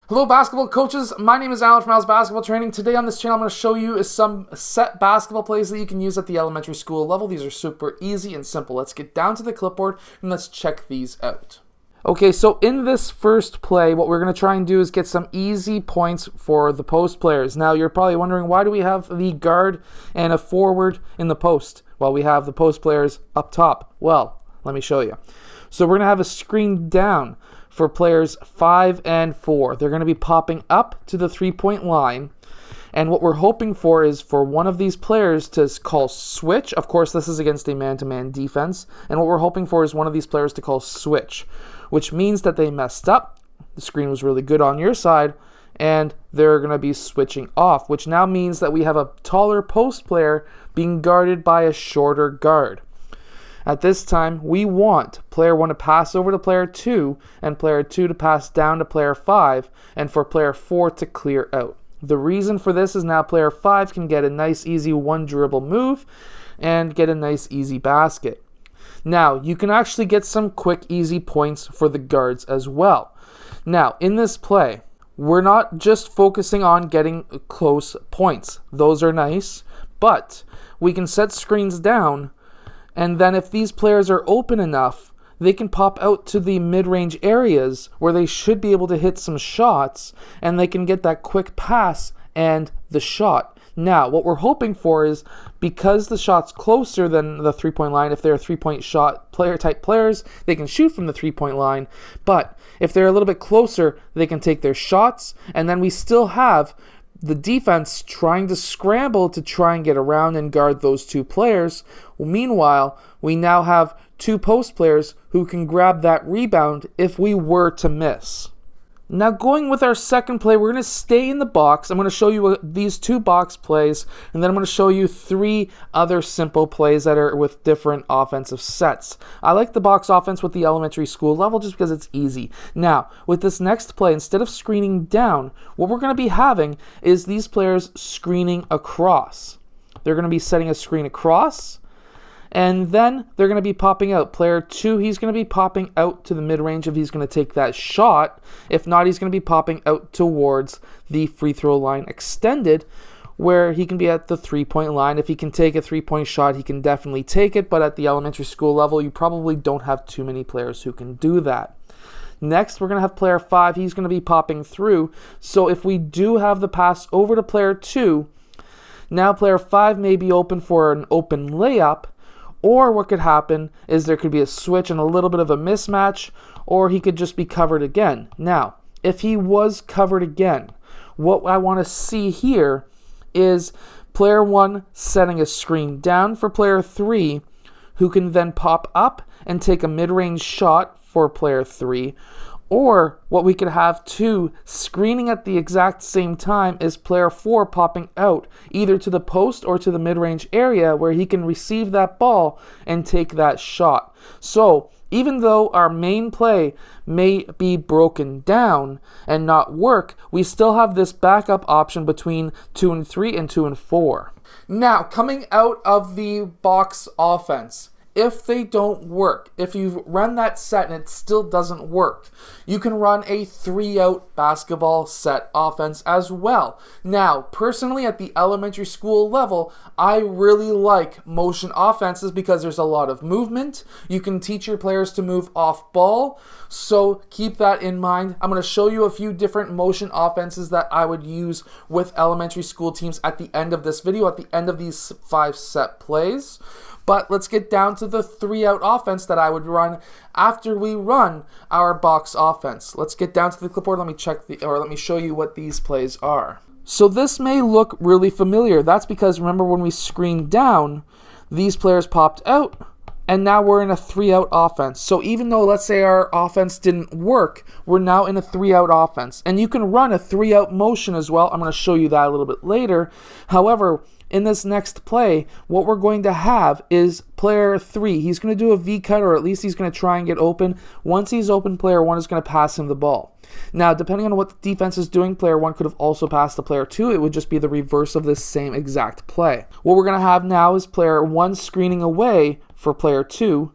Hello basketball coaches, my name is Alan from Al's Basketball Training. Today on this channel I'm going to show you some set basketball plays that you can use at the elementary school level. These are super easy and simple. Let's get down to the clipboard and let's check these out. Okay, so in this first play, what we're going to try and do is get some easy points for the post players. Now you're probably wondering, why do we have the guard and a forward in the post while we have the post players up top? Well, let me show you. So we're going to have a screen down for players 5 and 4. They're going to be popping up to the three-point line. And what we're hoping for is for one of these players to call switch. Of course, this is against a man-to-man defense. And what we're hoping for is one of these players to call switch, which means that they messed up. The screen was really good on your side, and they're going to be switching off, which now means that we have a taller post player being guarded by a shorter guard. At this time, we want player 1 to pass over to player 2 and player 2 to pass down to player 5 and for player 4 to clear out. The reason for this is now player 5 can get a nice easy one dribble move and get a nice easy basket. Now, you can actually get some quick easy points for the guards as well. Now, in this play, we're not just focusing on getting close points. Those are nice, but we can set screens down. And then if these players are open enough, they can pop out to the mid-range areas where they should be able to hit some shots, and they can get that quick pass and the shot. Now, what we're hoping for is, because the shot's closer than the three-point line, if they're three-point shot player-type players, they can shoot from the three-point line. But if they're a little bit closer, they can take their shots, and then we still have the defense trying to scramble to try and get around and guard those two players. Meanwhile, we now have two post players who can grab that rebound if we were to miss. Now, going with our second play, we're going to stay in the box. I'm going to show you these two box plays, and then I'm going to show you 3 other simple plays that are with different offensive sets. I like the box offense with the elementary school level just because it's easy. Now, with this next play, instead of screening down, what we're going to be having is these players screening across. They're going to be setting a screen across, and then they're going to be popping out. Player 2, he's going to be popping out to the mid-range if he's going to take that shot. If not, he's going to be popping out towards the free throw line extended, where he can be at the three-point line. If he can take a three-point shot, he can definitely take it, but at the elementary school level, you probably don't have too many players who can do that. Next, we're going to have player 5. He's going to be popping through. So if we do have the pass over to player 2, now player 5 may be open for an open layup. Or what could happen is there could be a switch and a little bit of a mismatch, or he could just be covered again. Now, if he was covered again, what I want to see here is player 1 setting a screen down for player 3, who can then pop up and take a mid-range shot for player 3. Or what we could have 2 screening at the exact same time is player 4 popping out either to the post or to the mid-range area where he can receive that ball and take that shot. So even though our main play may be broken down and not work, we still have this backup option between 2 and 3 and 2 and 4. Now, coming out of the box offense, if they don't work, if you run that set and it still doesn't work, you can run a 3-out basketball set offense as well. Now, personally at the elementary school level, I really like motion offenses because there's a lot of movement. You can teach your players to move off ball, so keep that in mind. I'm going to show you a few different motion offenses that I would use with elementary school teams at the end of this video, at the end of these 5 set plays. But let's get down to the 3-out offense that I would run after we run our box offense. Let's get down to the clipboard. Let me show you what these plays are. So this may look really familiar. That's because remember when we screened down, these players popped out, and now we're in a 3-out offense. So even though, let's say, our offense didn't work, we're now in a 3-out offense. And you can run a 3-out motion as well. I'm going to show you that a little bit later. However, in this next play, what we're going to have is player 3. He's going to do a V-cut, or at least he's going to try and get open. Once he's open, player 1 is going to pass him the ball. Now, depending on what the defense is doing, player 1 could have also passed to player 2. It would just be the reverse of this same exact play. What we're going to have now is player 1 screening away for player 2,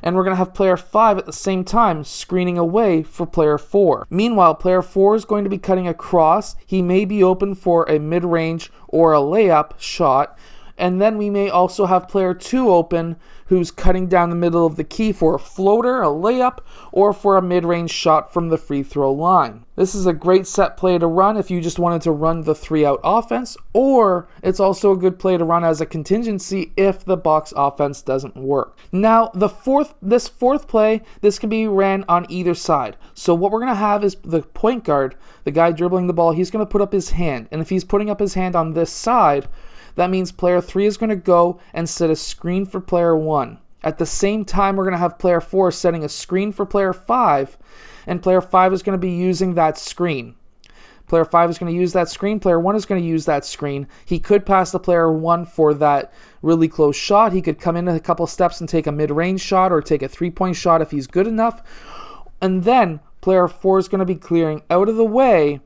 and we're going to have player 5 at the same time screening away for player 4. Meanwhile, player 4 is going to be cutting across. He may be open for a mid-range or a layup shot, and then we may also have player 2 open, who's cutting down the middle of the key for a floater, a layup, or for a mid-range shot from the free throw line. This is a great set play to run if you just wanted to run the 3-out offense, or it's also a good play to run as a contingency if the box offense doesn't work. Now, this fourth play, this can be ran on either side. So what we're going to have is the point guard, the guy dribbling the ball, he's going to put up his hand, and if he's putting up his hand on this side, that means player 3 is going to go and set a screen for player 1. At the same time, we're going to have player 4 setting a screen for player 5, and player 5 is going to be using that screen. Player 5 is going to use that screen. Player 1 is going to use that screen. He could pass to player 1 for that really close shot. He could come in a couple steps and take a mid-range shot or take a 3-point shot if he's good enough. And then player 4 is going to be clearing out of the way.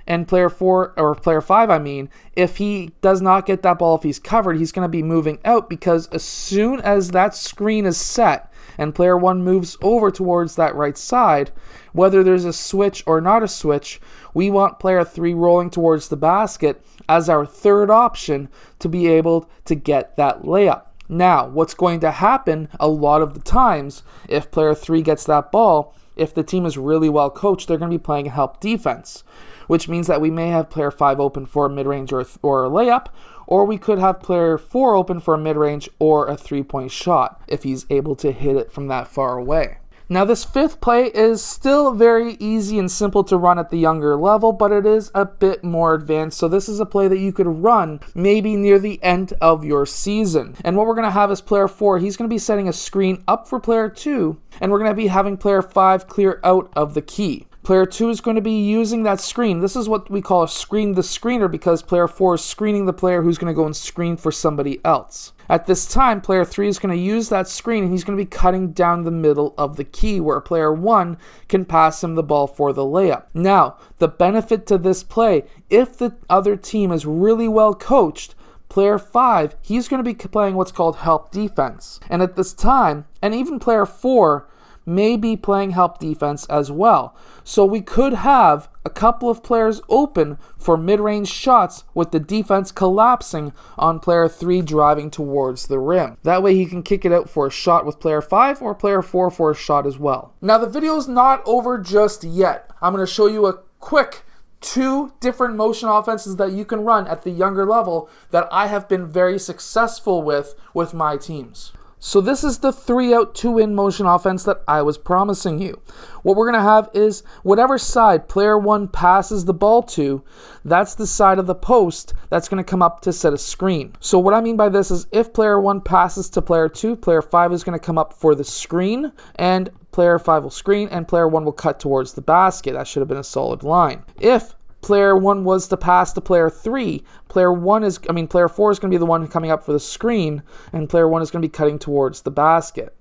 And player 5, if he does not get that ball, if he's covered, he's going to be moving out, because as soon as that screen is set and player 1 moves over towards that right side, whether there's a switch or not a switch, we want player 3 rolling towards the basket as our third option to be able to get that layup. Now, what's going to happen a lot of the times if player 3 gets that ball, if the team is really well coached, they're going to be playing help defense, which means that we may have player 5 open for a mid-range or a layup, or we could have player 4 open for a mid-range or a 3-point shot if he's able to hit it from that far away. Now, this fifth play is still very easy and simple to run at the younger level, but it is a bit more advanced. So this is a play that you could run maybe near the end of your season. And what we're going to have is player 4, he's going to be setting a screen up for player 2, and we're going to be having player 5 clear out of the key. Player 2 is going to be using that screen. This is what we call a screen the screener, because player 4 is screening the player who's going to go and screen for somebody else. At this time, player 3 is going to use that screen, and he's going to be cutting down the middle of the key where player 1 can pass him the ball for the layup. Now, the benefit to this play, if the other team is really well coached, player 5, he's going to be playing what's called help defense. And at this time, and even player 4 may be playing help defense as well. So we could have a couple of players open for mid-range shots with the defense collapsing on player 3 driving towards the rim. That way he can kick it out for a shot with player 5 or player 4 for a shot as well. Now the video's not over just yet. I'm going to show you a quick 2 different motion offenses that you can run at the younger level that I have been very successful with my teams. So this is the 3-out, 2-in motion offense that I was promising you. What we're going to have is whatever side player 1 passes the ball to, that's the side of the post that's going to come up to set a screen. So what I mean by this is if player 1 passes to player 2, player 5 is going to come up for the screen, and player 5 will screen, and player 1 will cut towards the basket. That should have been a solid line. If player 1 was to pass to player 3, player 4 is going to be the one coming up for the screen, and player 1 is going to be cutting towards the basket.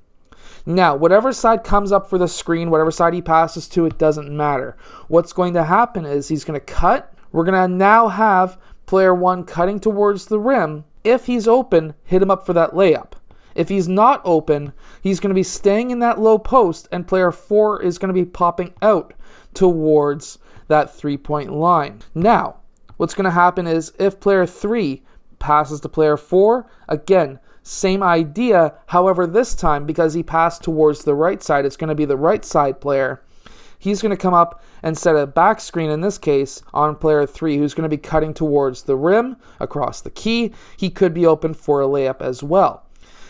Now, whatever side comes up for the screen, whatever side he passes to, it doesn't matter. What's going to happen is he's going to cut. We're going to now have player 1 cutting towards the rim. If he's open, hit him up for that layup. If he's not open, he's going to be staying in that low post, and player 4 is going to be popping out towards that 3-point line. Now, what's going to happen is if player 3 passes to player 4, again, same idea. However, this time, because he passed towards the right side, it's going to be the right side player. He's going to come up and set a back screen, in this case, on player 3, who's going to be cutting towards the rim, across the key. He could be open for a layup as well.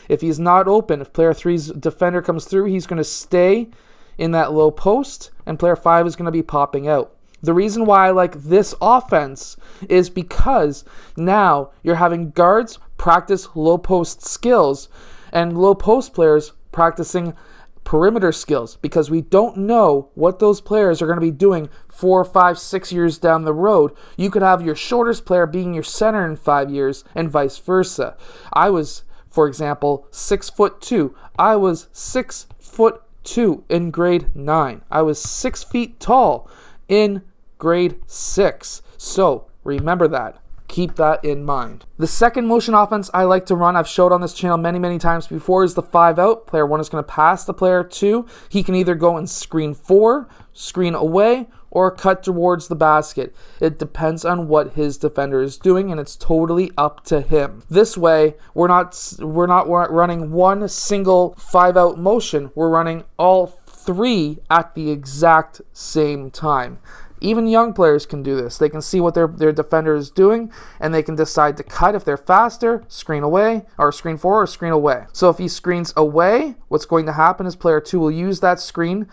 If he's not open, if player 3's defender comes through, he's going to stay in that low post, and player 5 is going to be popping out. The reason why I like this offense is because now you're having guards practice low post skills and low post players practicing perimeter skills, because we don't know what those players are going to be doing 4, 5, 6 years down the road. You could have your shortest player being your center in 5 years and vice versa. I was, for example, 6'2". I was 6'2" in grade 9. I was 6 feet tall in grade 6. So remember that. keep that in mind. The second motion offense I like to run, I've showed on this channel many times before, is the 5 out. Player 1 is going to pass to player 2. He can either go and screen 4, screen away, or cut towards the basket. It depends on what his defender is doing, and it's totally up to him. This way, we're not running one single 5 out motion. We're running all 3 at the exact same time. Even young players can do this. They can see what their defender is doing, and they can decide to cut if they're faster, screen away, or screen 4, or screen away. So if he screens away, what's going to happen is player 2 will use that screen.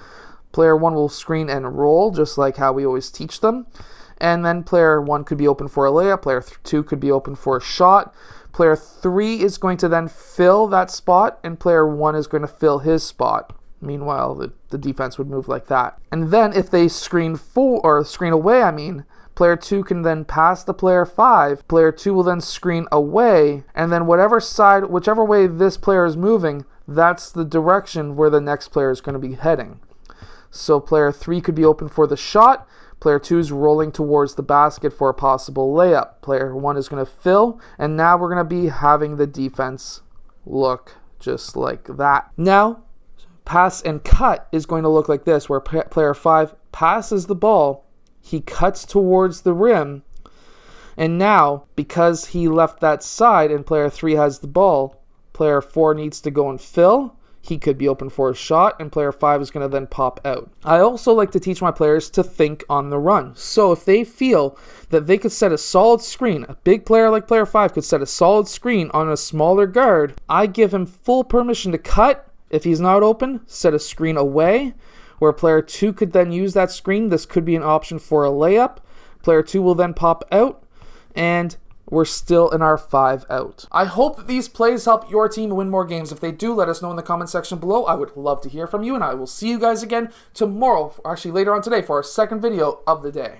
Player 1 will screen and roll, just like how we always teach them. And then player 1 could be open for a layup. Player 2 could be open for a shot. Player 3 is going to then fill that spot, and player 1 is going to fill his spot. Meanwhile, the defense would move like that. And then if they screen away, player 2 can then pass to player 5. Player 2 will then screen away, and then whichever way this player is moving, that's the direction where the next player is going to be heading. So player 3 could be open for the shot. Player 2 is rolling towards the basket for a possible layup. Player 1 is going to fill, and now we're going to be having the defense look just like that. Now, pass and cut is going to look like this, where player 5 passes the ball, he cuts towards the rim, and now, because he left that side and player 3 has the ball, player 4 needs to go and fill. He could be open for a shot, and player 5 is going to then pop out. I also like to teach my players to think on the run. So if they feel that they could set a solid screen, a big player like player 5 could set a solid screen on a smaller guard, I give him full permission to cut. If he's not open, set a screen away, where player 2 could then use that screen. This could be an option for a layup. Player 2 will then pop out, and we're still in our 5 out. I hope that these plays help your team win more games. If they do, let us know in the comment section below. I would love to hear from you, and I will see you guys again tomorrow, or actually later on today, for our second video of the day.